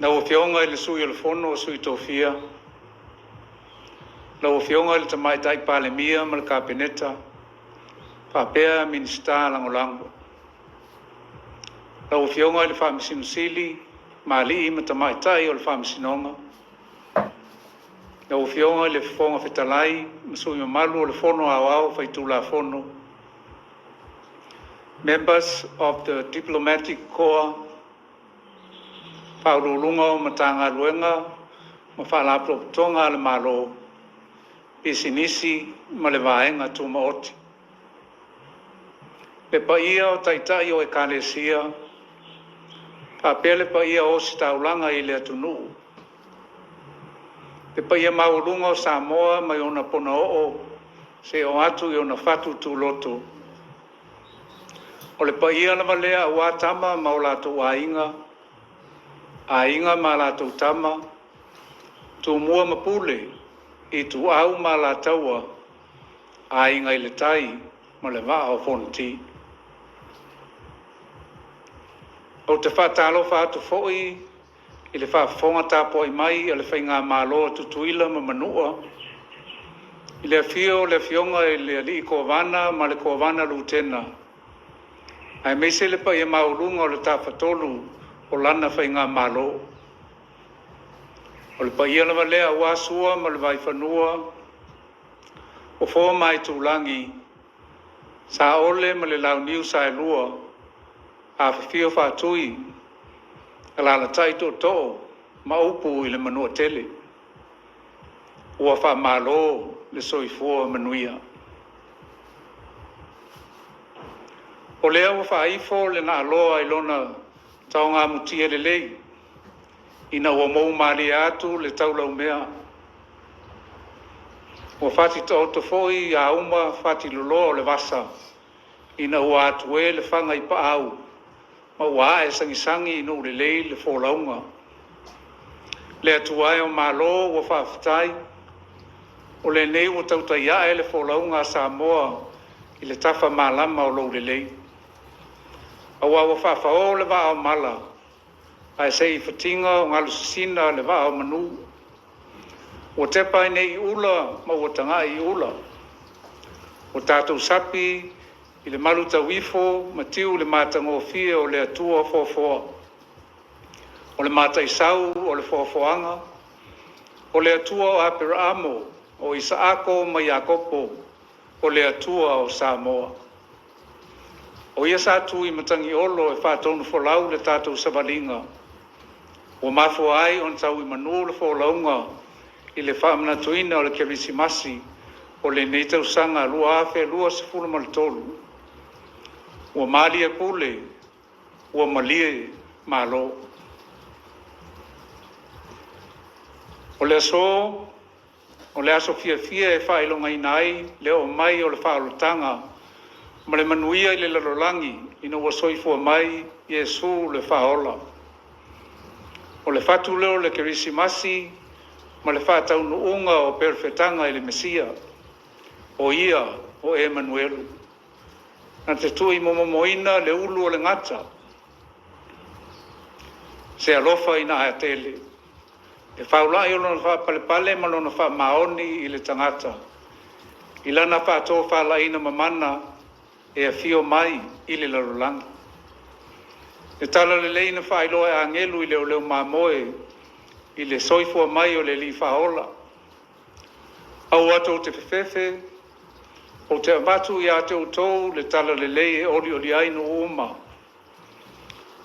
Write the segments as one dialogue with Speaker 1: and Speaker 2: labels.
Speaker 1: Na o fionga le sui le fono o sui tofia. Na o fionga le tamai tai pale mia ma le kapeneta. Papea minista langolango. Na o fionga le whaamisinusili ma li ima tamai tai o le whaamisinonga. Na o fionga le fonga fetalai ma sui Mamalu o le fono au faitula fono. Members of the Diplomatic Corps, Paululunga o matanga luenga, mawhalapo tonga le Malo, pisinisi ma le vaenga tumaoti. Le paia o taitai o ekalesia, papele paia o sitaulanga i le atunu. Le paia maulunga o Samoa mai ona pona o se o atu i ona fatu tu loto. O le paia na malea ua tama ma o lato ainga ma lato tama, tu mua mapule i tu au ma lataua ainga i le tai ma le waa o fonti. O te whatalo whatu foi i le whafonga tapo i mai o le whainga Malo tutuila ma manua. I le fio le fionga i le ali kovana ma le kovana lutena. Ai meise le pa ia maulunga o le tawhatolu o lana whainga Malo. O le pa ia lama lea wasua ma le waifanua o fō mai tūlangi sa ole ma le lau niu sa e lua a whiwhio whātui a lana taito tō ma upu i le manua tele. Ua wha Malo le soifua manuia. O lea ua whaifo le na aloa i lona tau ngā mutia le lei. Ina ua mou maari atu le taulau mea. Ua whati tau to foi a uma whati lolo le vasa. Ina ua atu e le whanga i pa au. Ma ua e sangisangi ino le lei le fōlaunga. Le atu ai o Malo ua whawhitai. O le nei ua tautai ae le fōlaunga a Samoa i le tafa malama o lou le lei. Awa ua whawhao le waa o mala. Ai sei whatinga o ngalu sisina le waa o manu. Ua tepa nei i ula ma ua tanga i ula. O tātou sapi i le malu tawifo ma tiu le mātango fia o le atua fōfoa. O le mātai sau o le fōfoanga. O le atua o Apera Amo o Isaako ma Iakopo o le atua o Samoa. O ia sa tu i matangi olo e whātonu wholau le tātou savalinga. O mafo ai on tau i manu le wholaunga i le Faamanuiaga o le Kirisimasi o le nei Tausaga lua afe lua sefulu ma le tolu. Ua mali e pule, ua malie Malo. O le aso fia e whailonga inai le o mai o le whaalotanga ma le manuia i le lalolangi ina ua soifua mai Iesu le whaola. O le whatu leo le Kirisimasi ma le whātaunuunga o perfetanga i le Mesia. O ia o Emanuelu. Na te tui momomoina le ulu o le ngata. Se alofa ina aia tele. E whaulai o lona whapalepale ma lona whamaoni i le tangata. I lana whātō whalaina mamana e a fio mai i le larolangi. E tala le leina whailoa e angelu i leo leo mamoe i le soifua mai o le li whaola. Au ato te whewhewe, o te amatu i ate o tau le tala le lei e oli aino uma.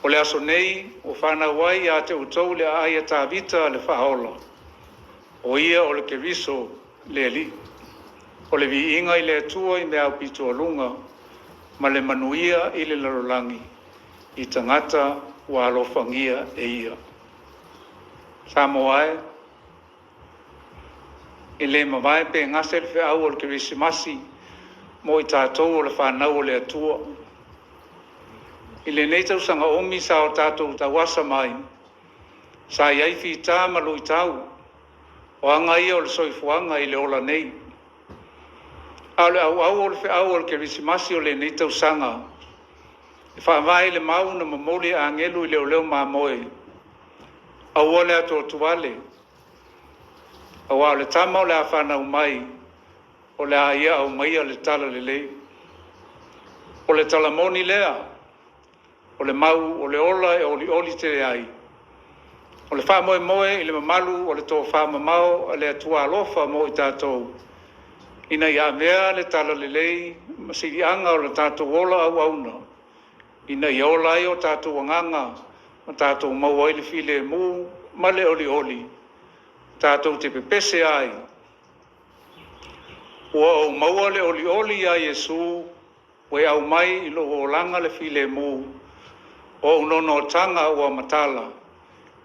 Speaker 1: O le aso nei, o whana wai i ate o tau le aia tāvita le whaola. O ia o le keriso le li. O le vi inga i le atua i me au pito alunga, ma le manuia i le larolangi, i tangata wa alofangia e ia. Samoae, i le mawai pe ngase le au o le Kirisimasi, mo i tātou o le whanau o le atua. I le nei tausanga omi sa o tātou tawasa mai, sa iai whita malu i tau, o anga ia o le soifuanga i le ola nei. A le au o le whiau o le Kirisimasi o le nei tausanga, e whaamai le mau na mamoli a angelu i leo leo mamoe, Aua le ato tuale. Aua le tama o le awhanau mai. O le aia au mai le tala le lei. O le talamoni lea. O le mau, o le ola e o li oli te ai. O le wha moe moe i le mamalu, o le tō wha mamao, le atua alofa mo i tātou. Ina ia mea le tala le lei, masiri anga o le tātou ola au auna. Ina ia ola i o tātou anganga, ma tātou maua i le file mu, ma le oli oli. Tātou te pepese ai. Ua o maua le oli oli a Yesu, we au mai i lo o langa le file mu, o unono tanga ua matala.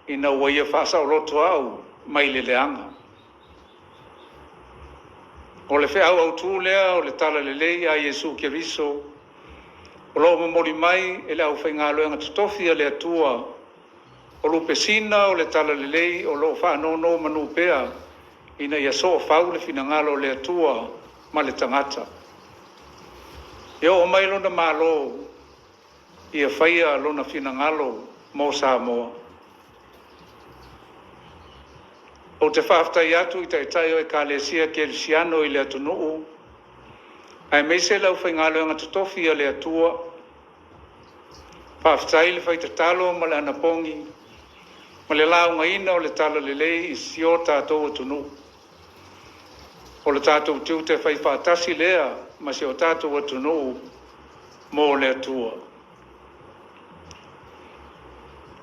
Speaker 1: Ina ua ia whaasa o loto au, mai le leanga. O le whea au tū lea, o le tala le lei a Yesu Kiriso, o lo mamori mai, e le au whainga loenga tutofia le atua, o lupe sina, o le tala le lei, o lo whaanono manu pea, ina ia so whau le finangalo le atua, ma le tangata. Io o mai lona Malo, ia whaia lona finangalo, mo Samoa. O te whaftai atu i tai o e kālesia Kirisiano i le atunuu, ai meise lau whaingalo anga tutofi a le atua, whaftai le whaitatalo ma le anapongi, ma le lau ngaina o le tala le lei i sio tātou atunuu. O le tātou tiu te whaifātasi lea, ma si o tātou atunuu mo le atua.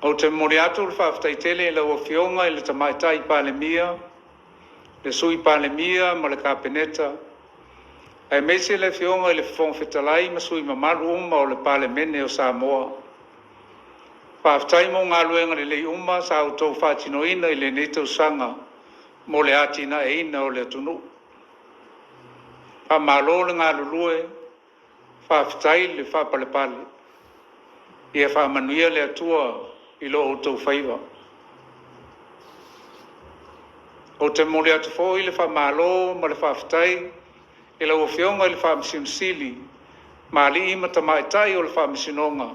Speaker 1: O te mori atu le whaftai tele e lau a fionga i le tamaitai palemia, le sui palemia ma le kapeneta. Ai meise le fionga i le whongwhetalai ma sui mamalu uma o le palemene o Samoa. Whaftai mo ngā luenga le lei uma sa au tau whatinoina i le netau sanga mo le atina e ina o le atunu. Malo le ngā lulue, whaftai le whapalepale. Ia Faamanuiaga le atua i lo o tau whaiva. O te mole atu fo i le wha malo ma le whaftai, e lau o whionga i le wha misinsili, ma li ima tamaitai o le wha misinonga,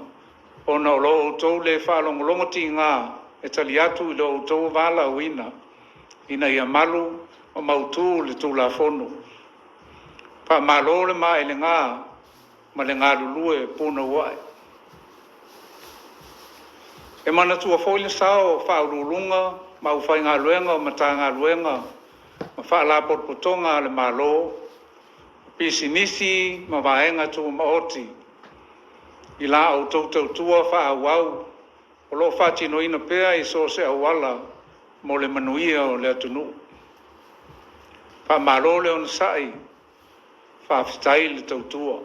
Speaker 1: o na o lo o tau le wha longolongo ti ngā, e tali atu i lo o tau wala o ina ia malu o mautu le tūla fono. Wha malo le ma e le ngā, ma le ngā lulue puna uai. E mana tua foi le sao whaurulunga, ma ufai ngā luenga o mata ngā luenga, ma whaala potpotonga le Malo, pisi nisi ma vaenga tua maoti. I la au tautau tua whaawau, o lo whatino ina pea i so se awala, mo le manuia o le atunu. Wha Malo le on sai, whaafitai le tautua.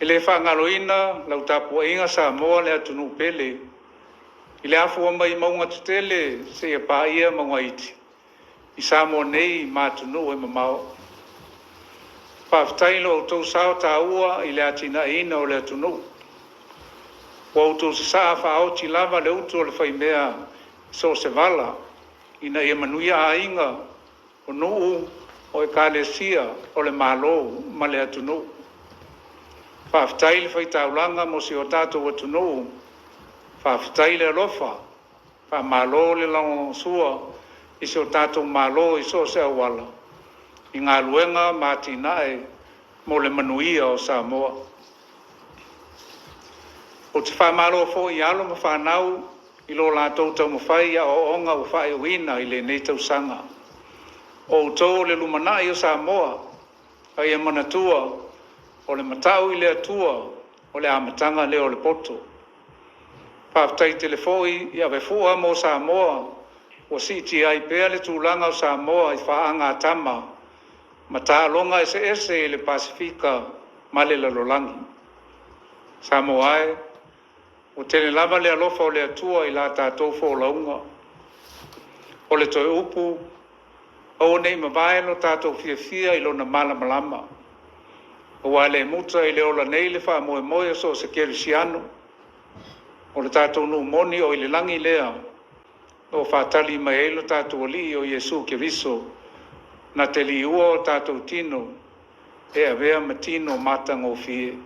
Speaker 1: I le whaangaloina, lau tapua inga Samoa le atunu pele. I le afua mai maunga tutele, se ia pā ia maunga iti. I Samoa nei mātunu e mamao. Whaafitai lo tau sao tā ua i le atina ina o le atunu. Wa utu se saa whaoti lava le utu o le whaimea so se vala. Ina ia manuia a inga o nuu o e kālesia o le Malo ma le atunu. Whaafitai le whaitaulanga mo si o tātou atunu, whaafitai le alofa, wha Malo le lango sua, i si o tātou Malo i so se awala, i ngā luenga māti nae mo le manuia o Samoa. O te wha Malo fo i alo ma whanau, i lo lātou tau mawhai a o onga o whae uina i le nei tausanga. O tō le lumanai o Samoa, ai e manatua, o le matau i le atua, o le amatanga leo le poto. Whaafitai telefoi i awe fua mo Samoa, o siti ai pea le tūlanga o Samoa i whaanga tama, mata longa ese le Pasifika ma le lalolangi. Samoa ai, o tele lava le alofa o le atua i la tātou fo launga. O le toi upu, o nei mawae lo tātou fia i lo na malama. O wale muta i le ola nei le wha moe moe so se Kirisiano. O le tātou nu moni o i le langi lea. O whatali mai e lo tātou ali o Yesu Kiriso. Na te li ua o tātou tino. E a vea matino matang o fie.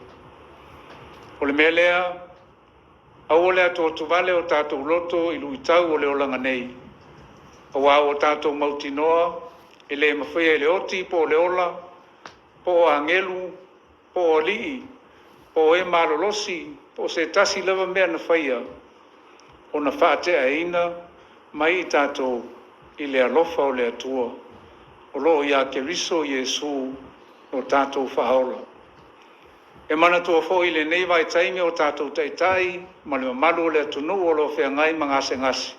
Speaker 1: O le mea lea, Au le ato tu vale o tātou loto i luitau o le olanga nei. Au o tātou mautinoa, e le mawhia le oti po le ola, po angelu, po lii, po e marolosi, po se tasi lewa mea na whaia, o na whaate a ina, mai i tātou i le alofa o le atua, o loo ia ke riso Iesu o tātou whahaola. E mana tua fo i le nei vai taimi o tātou taitai, ma le mamalu o le atunu o lo whea ngai mangase ngasi,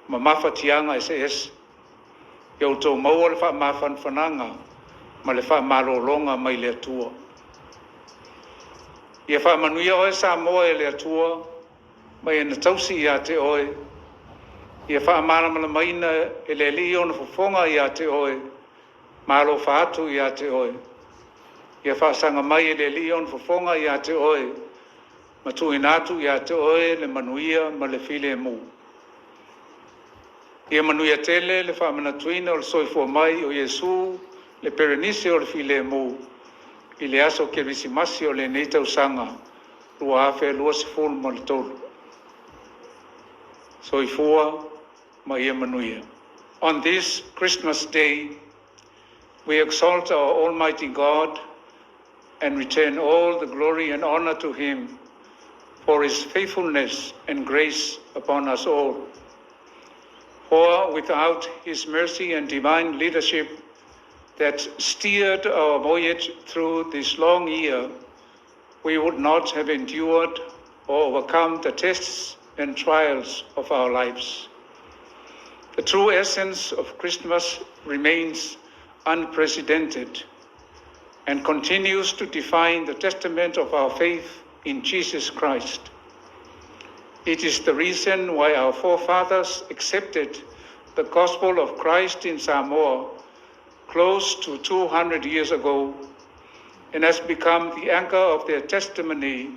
Speaker 1: ma mawhatianga ese. Ia o tau maua le wha mawhanwhananga, ma le wha marolonga mai le atua. Ia Faamanuia oe sa moa e le atua, mai e na tausi ia te oe. Ia wha maramana maina e le li o na fufonga ia te oe, malo whaatu ia te oe. Ia wha sanga mai e le li o na fufonga ia te oe, ma tu inatu ia te oe le manuia ma le file mu. Ia manuia tele le Faamanuiaga o le soifua mai o Iesu, le perenise o le file mu, i le aso Kirisimasi o le nei Tausaga, lua afe lua sifulu ma le tolu. Soifua ma ia manuia. On this Christmas day, we exalt our Almighty God and return all the glory and honor to Him for His faithfulness and grace upon us all. For without His mercy and divine leadership that steered our voyage through this long year, we would not have endured or overcome the tests and trials of our lives. The true essence of Christmas remains unprecedented and continues to define the testament of our faith in Jesus Christ. It is the reason why our forefathers accepted the gospel of Christ in Samoa close to 200 years ago, and has become the anchor of their testimony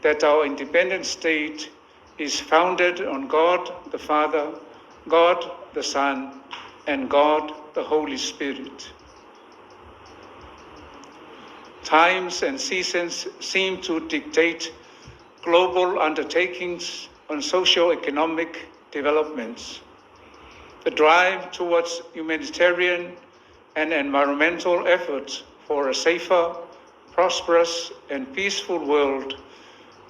Speaker 1: that our independent state is founded on God the Father, God the Son, and God the Holy Spirit. Times and seasons seem to dictate global undertakings on socio-economic developments. The drive towards humanitarian and environmental efforts for a safer, prosperous, and peaceful world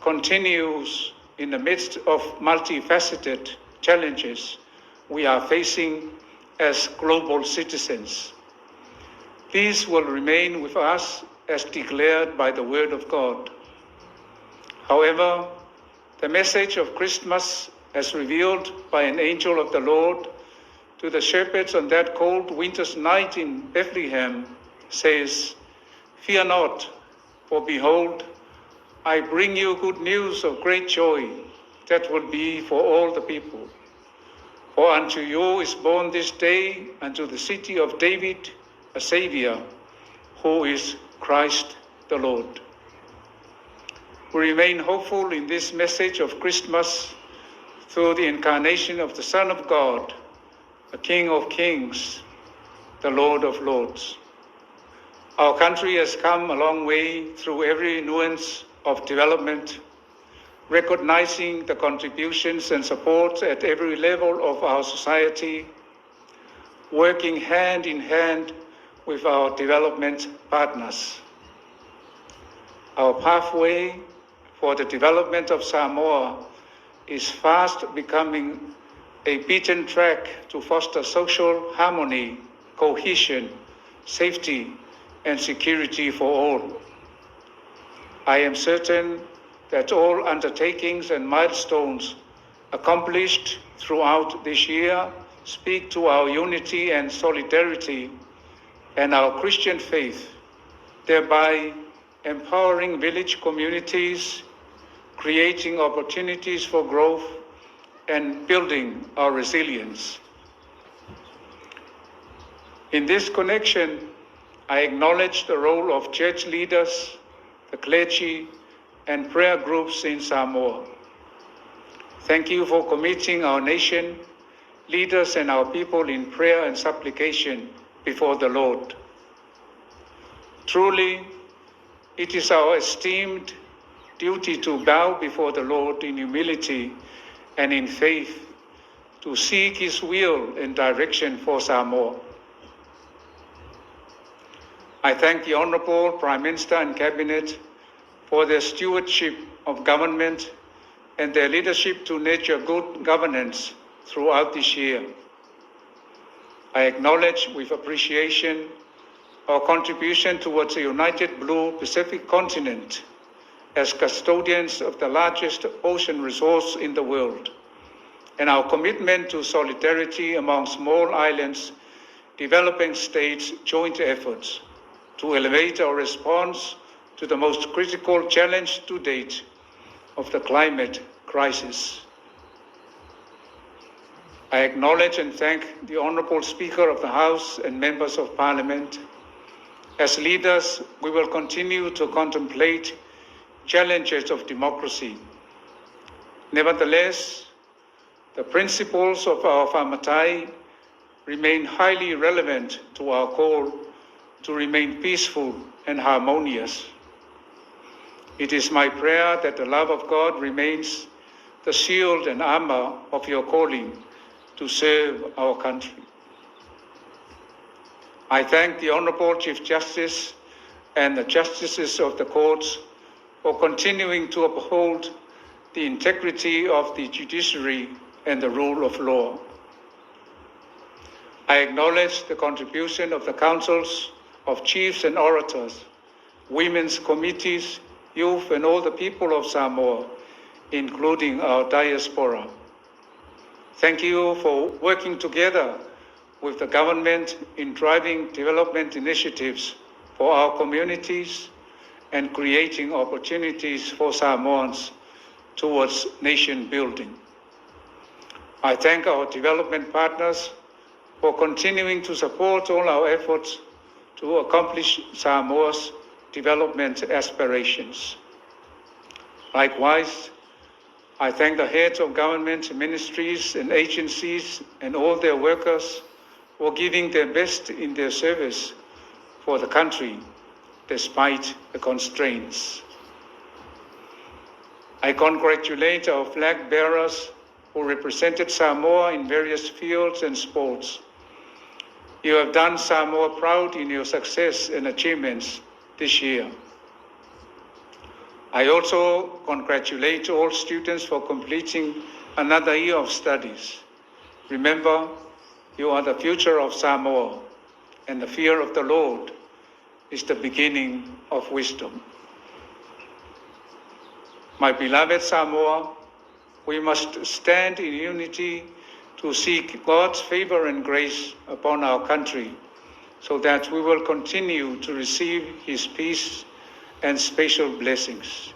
Speaker 1: continues in the midst of multifaceted challenges we are facing as global citizens. These will remain with us as declared by the Word of God. However, the message of Christmas, as revealed by an angel of the Lord to the shepherds on that cold winter's night in Bethlehem, says, "Fear not, for behold, I bring you good news of great joy that will be for all the people. For unto you is born this day unto the city of David a Saviour, who is Christ the Lord." We remain hopeful in this message of Christmas through the incarnation of the Son of God, the King of Kings, the Lord of Lords. Our country has come a long way through every nuance of development, recognizing the contributions and support at every level of our society, working hand in hand with our development partners. Our pathway for the development of Samoa is fast becoming a beaten track to foster social harmony, cohesion, safety, and security for all. I am certain that all undertakings and milestones accomplished throughout this year speak to our unity and solidarity and our Christian faith, thereby empowering village communities, creating opportunities for growth, and building our resilience. In this connection, I acknowledge the role of church leaders, the clergy, and prayer groups in Samoa. Thank you for committing our nation, leaders, and our people in prayer and supplication before the Lord. Truly, it is our esteemed duty to bow before the Lord in humility and in faith, to seek his will and direction for Samoa. I thank the Honourable Prime Minister and Cabinet for their stewardship of government and their leadership to nurture good governance throughout this year. I acknowledge with appreciation our contribution towards a united blue Pacific continent as custodians of the largest ocean resource in the world, and our commitment to solidarity among small islands, developing states' joint efforts to elevate our response to the most critical challenge to date of the climate crisis. I acknowledge and thank the Honourable Speaker of the House and Members of Parliament. As leaders, we will continue to contemplate challenges of democracy. Nevertheless, the principles of our whamatai remain highly relevant to our call to remain peaceful and harmonious. It is my prayer that the love of God remains the shield and armor of your calling to serve our country. I thank the Honourable Chief Justice and the Justices of the courts for continuing to uphold the integrity of the judiciary and the rule of law. I acknowledge the contribution of the councils of chiefs and orators, women's committees, youth and all the people of Samoa, including our diaspora. Thank you for working together with the government in driving development initiatives for our communities and creating opportunities for Samoans towards nation building. I thank our development partners for continuing to support all our efforts to accomplish Samoa's development aspirations. Likewise, I thank the heads of government, ministries and agencies and all their workers for giving their best in their service for the country despite the constraints. I congratulate our flag bearers who represented Samoa in various fields and sports. You have done Samoa proud in your success and achievements this year. I also congratulate all students for completing another year of studies. Remember, you are the future of Samoa, and the fear of the Lord is the beginning of wisdom. My beloved Samoa, we must stand in unity to seek God's favor and grace upon our country, so that we will continue to receive His peace and special blessings.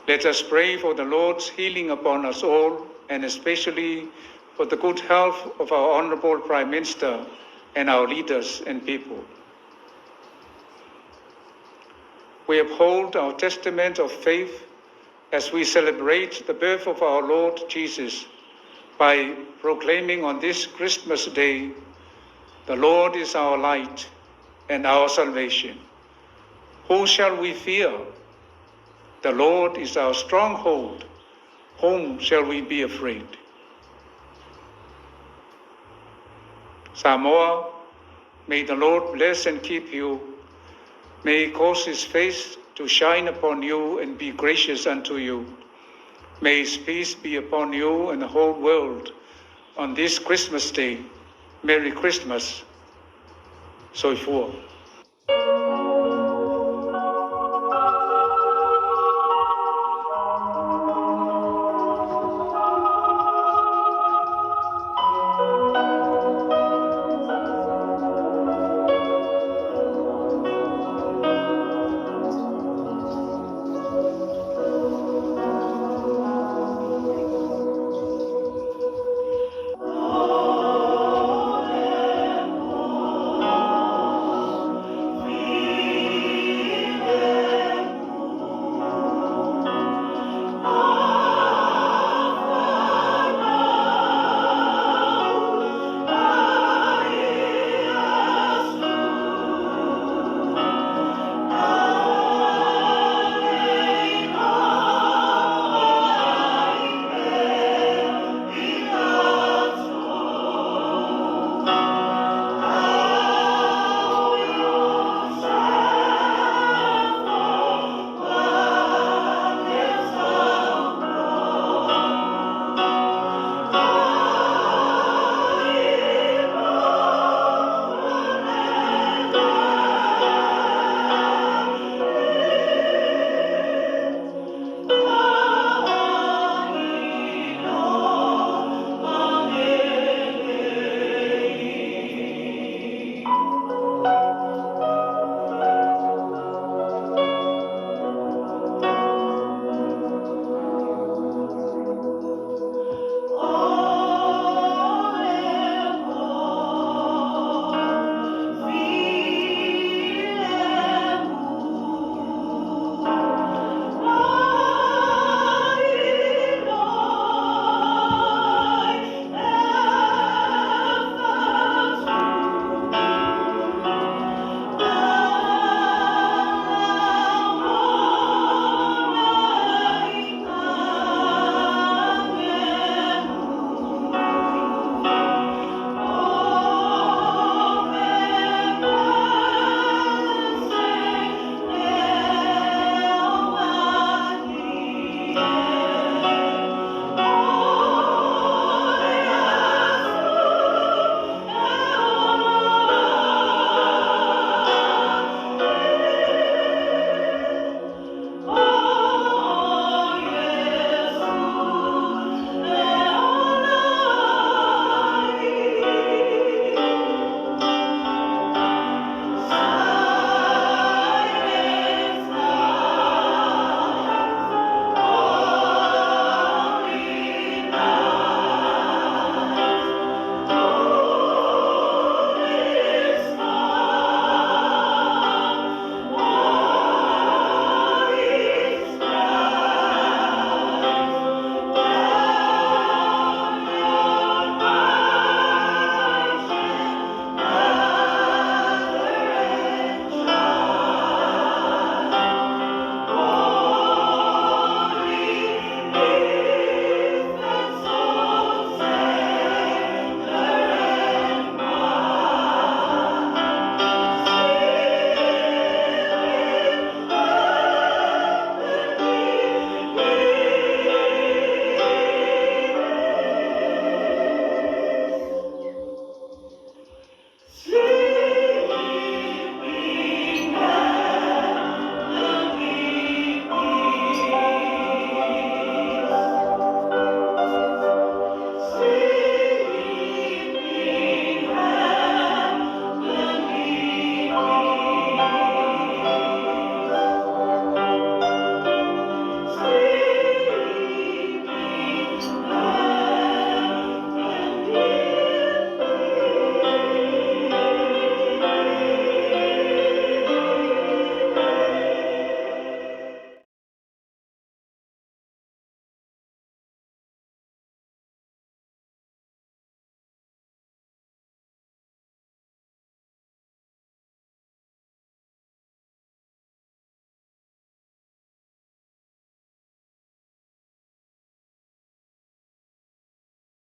Speaker 1: Let us pray for the Lord's healing upon us all, and especially for the good health of our Honourable Prime Minister and our leaders and people. We uphold our testament of faith as we celebrate the birth of our Lord Jesus by proclaiming on this Christmas Day, "The Lord is our light and our salvation. Who shall we fear? The Lord is our stronghold. Whom shall we be afraid?" Samoa, may the Lord bless and keep you. May He cause His face to shine upon you and be gracious unto you. May His peace be upon you and the whole world on this Christmas Day. Merry Christmas. Soifua.